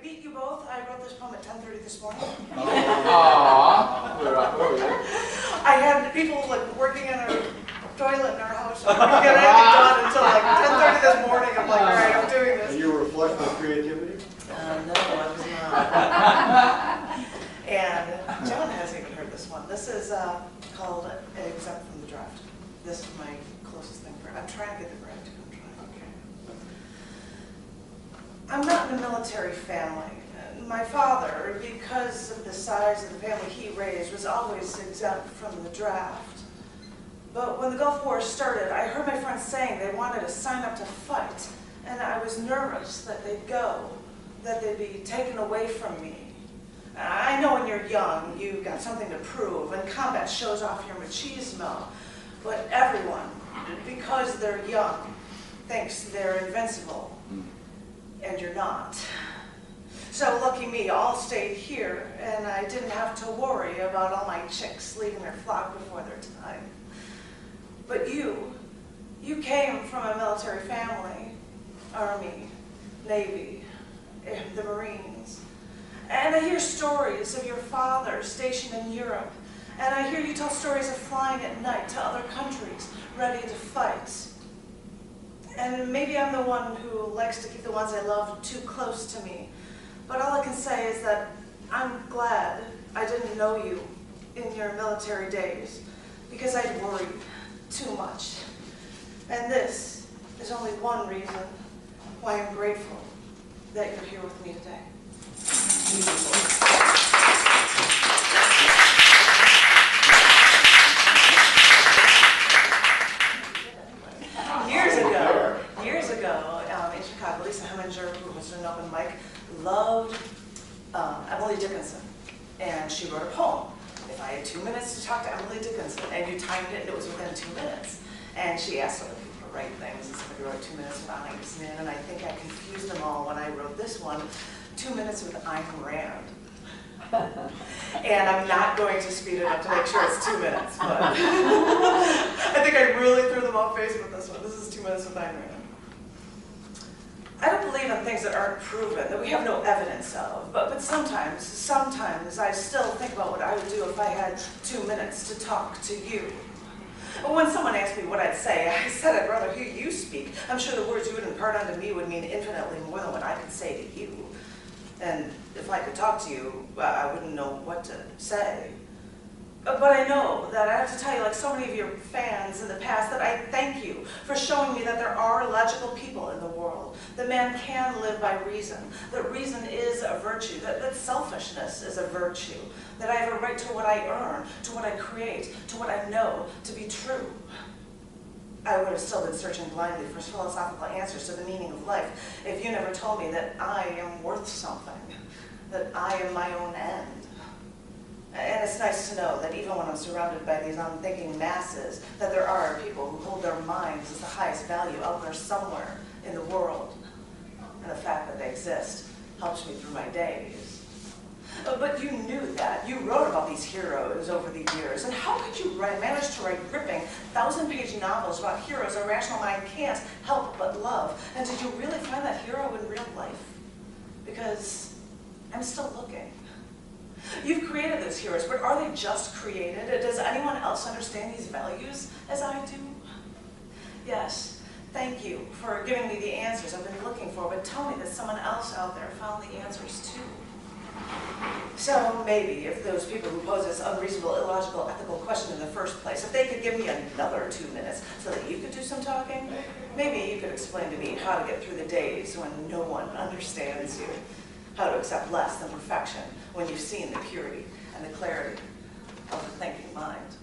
beat you both. I wrote this poem at 10:30 this morning. Aww. I had people like working in a toilet in our house. I couldn't get anything done until like 10:30 this morning. I'm like, all right, I'm doing this. And you were reflecting of creativity? No, I was not. And John hasn't even heard this one. This is called Exempt from the Draft. This is my closest thing for it. I'm trying to get the bread too. I'm not in a military family. My father, because of the size of the family he raised, was always exempt from the draft. But when the Gulf War started, I heard my friends saying they wanted to sign up to fight, and I was nervous that they'd go, that they'd be taken away from me. I know when you're young, you've got something to prove, and combat shows off your machismo. But everyone, because they're young, thinks they're invincible. And you're not. So lucky me, all stayed here, and I didn't have to worry about all my chicks leaving their flock before their time. But you came from a military family, Army, Navy, and the Marines. And I hear stories of your father stationed in Europe, and I hear you tell stories of flying at night to other countries, ready to fight. And maybe I'm the one who likes to keep the ones I love too close to me. But all I can say is that I'm glad I didn't know you in your military days, because I'd worried too much. And this is only one reason why I'm grateful that you're here with me today. Years ago, in Chicago, Lisa Heminger, who hosted an open mic, loved Emily Dickinson, and she wrote a poem. If I had 2 minutes to talk to Emily Dickinson, and you timed it, and it was within 2 minutes, and she asked other people to write things, and somebody wrote 2 minutes with Ayn Rand, and I think I confused them all when I wrote this one, 2 minutes with Ayn Rand. And I'm not going to speed it up to make sure it's 2 minutes, but I think I really threw them off base with this one. This is 2 minutes with Ayn Rand. I don't believe in things that aren't proven, that we have no evidence of, but sometimes I still think about what I would do if I had 2 minutes to talk to you. When someone asked me what I'd say, I said I'd rather hear you speak. I'm sure the words you would impart onto me would mean infinitely more than what I could say to you. And if I could talk to you, I wouldn't know what to say. But I know that I have to tell you, like so many of your fans in the past, that I thank you for showing me that there are logical people in the world, that man can live by reason, that reason is a virtue, that selfishness is a virtue, that I have a right to what I earn, to what I create, to what I know to be true. I would have still been searching blindly for philosophical answers to the meaning of life if you never told me that I am worth something, that I am my own end. And it's nice to know that even when I'm surrounded by these unthinking masses, that there are people who hold their minds as the highest value out there somewhere in the world. And the fact that they exist helps me through my days. But you knew that. You wrote about these heroes over the years. And how could you manage to write gripping 1,000-page novels about heroes a rational mind can't help but love? And did you really find that hero in real life? Because I'm still looking. You've created those heroes, but are they just created? Does anyone else understand these values as I do? Yes, thank you for giving me the answers I've been looking for, but tell me that someone else out there found the answers too. So maybe if those people who pose this unreasonable, illogical, ethical question in the first place, if they could give me another 2 minutes so that you could do some talking, maybe you could explain to me how to get through the days when no one understands you. How to accept less than perfection when you've seen the purity and the clarity of the thinking mind.